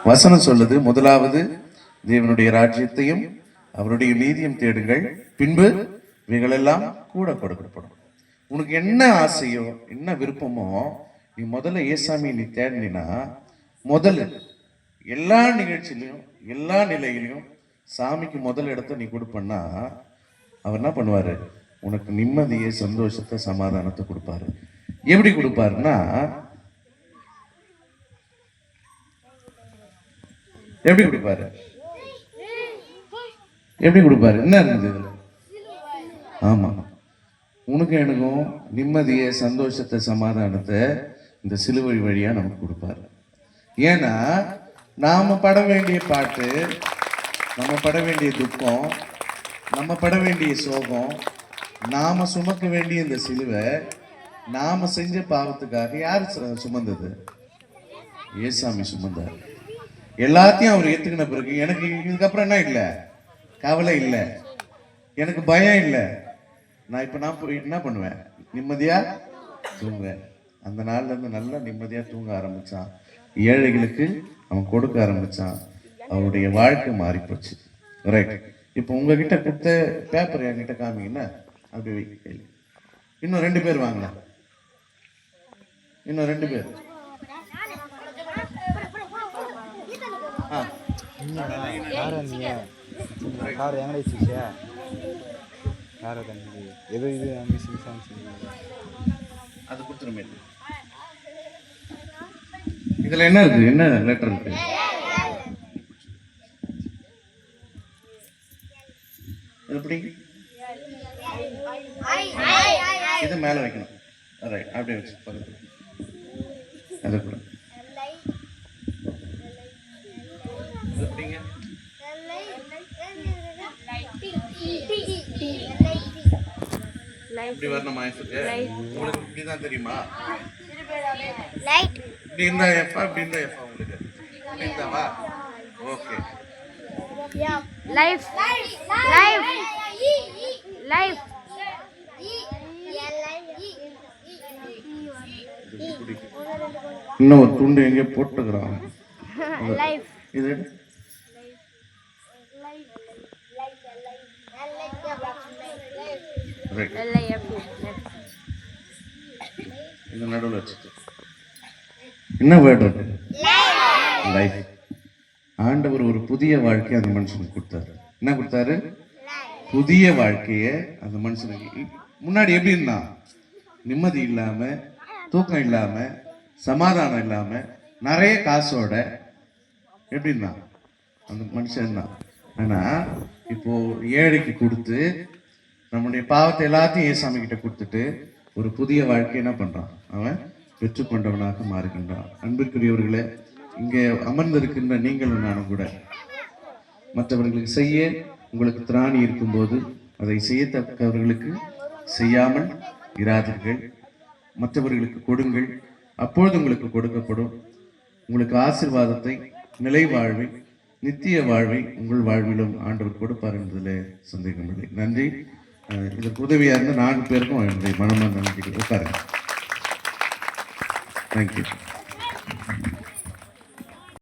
வசனம் சொல்லுது, முதலாவது தேவனுடைய ராஜ்யத்தையும் அவருடைய நீதியும் தேடுங்கள், பின்பு இவைகளெல்லாம் கூட கொடுக்கப்படும். உனக்கு என்ன ஆசையோ என்ன விருப்பமோ நீ முதல்ல ஏசாமி நீ தேடினா, முதல்ல எல்லா நிகழ்ச்சியிலையும் எல்லா நிலையிலையும் சாமிக்கு முதல் இடத்த நீ கொடுப்பன்னா அவர் என்ன பண்ணுவாரு? உனக்கு நிம்மதியை, சந்தோஷத்தை, சமாதானத்தை கொடுப்பாரு. எப்படி கொடுப்பாருன்னா, எப்படி கொடுப்பாரு? எப்படி கொடுப்பாரு? என்ன இருந்தது இதுல? ஆமா, உனக்கு எனக்கும் நிம்மதியை, சந்தோஷத்தை, சமாதானத்தை இந்த சிலுவை வழியா நமக்கு கொடுப்பாரு. ஏன்னா நாம பட வேண்டிய பாட்டு, நம்ம பட வேண்டிய துக்கம், நம்ம பட வேண்டிய சோகம், நாம சுமக்க வேண்டிய இந்த சிலுவை நாம செஞ்ச பாவத்துக்காக யார் சுமந்தது? ஏசாமி சுமந்தார். எல்லாத்தையும் அவர் ஏத்துக்கின பிறகு எனக்கு இதுக்கப்புறம் என்ன இல்லை? கவலை இல்லை, எனக்கு பயம் இல்லை. நான் இப்ப நான் என்ன பண்ணுவேன்? நிம்மதியா தூங்குவேன். அந்த நாள்ல இருந்து நல்லா நிம்மதியா தூங்க ஆரம்பிச்சான். ஏழைகளுக்கு அவன் கொடுக்க ஆரம்பிச்சான். அவருடைய வாழ்க்கை மாறி போச்சு. ரைட். இப்போ உங்ககிட்ட கொடுத்த பேப்பர் என்கிட்ட காமிங்கன்னா அப்படி வை. இன்னும் 2 பேர் வாங்கலாம். இன்னும் 2 பேர். அது கொடுத்துருமே. இதுல என்ன இருக்கு? என்ன லெட்டர் இருக்கு? எப்படி? இது மேல வைக்கணும். ரைட், அப்படியே வச்சு பக்கத்துல அது கூட இப்படி வரணுமா? உங்களுக்கு இப்படிதான் தெரியுமா? இப்படி இருந்தா எஃபா, இப்படி இருந்தா எஃபா. உங்களுக்கு இப்படி இருந்தாவா? ஓகே. Life life life. இன்னும் ஒரு துண்டு எங்கே போட்டுக்கிறான். இது இந்த நடுவில் வச்சுட்டு என்ன வேர்டு இருக்கு? லைஃப். ஆண்டவர் ஒரு புதிய வாழ்க்கையை அந்த மனுஷனுக்கு கொடுத்தாரு. என்ன கொடுத்தாரு? புதிய வாழ்க்கையை அந்த மனுஷனுக்கு. முன்னாடி எப்படி இருந்தான்? நிம்மதி இல்லாம, தூக்கம் இல்லாம, சமாதானம் இல்லாம, நிறைய காசோட எப்படி இருந்தான் அந்த மனுஷன் தான். ஆனா இப்போ ஏழைக்கு கொடுத்து நம்முடைய பாவத்தை எல்லாத்தையும் ஏசாமி கிட்ட கொடுத்துட்டு ஒரு புதிய வாழ்க்கை என்ன பண்றான்? அவன் பெற்றுக்கொண்டவனாக மாறுகின்றான். அன்பிற்குரியவர்களே, இங்கே அமர்ந்திருக்கின்ற நீங்களும் நானும் கூட மற்றவர்களுக்கு செய்ய உங்களுக்கு திராணி இருக்கும்போது அதை செய்யத்தக்கவர்களுக்கு செய்யாமல் இராதீர்கள். மற்றவர்களுக்கு கொடுங்கள், அப்பொழுது உங்களுக்கு கொடுக்கப்படும். உங்களுக்கு ஆசீர்வாதத்தை, நிலை வாழ்வை, நித்திய வாழ்வை உங்கள் வாழ்விலும் ஆண்டவர் கொடுப்பார் என்பதில் சந்தேகமில்லை. நன்றி. இதற்கு உதவியா இருந்த 4 பேருக்கும் என்னுடைய மனமார்ந்த நன்றி. உட்காருங்க. தேங்க்யூ.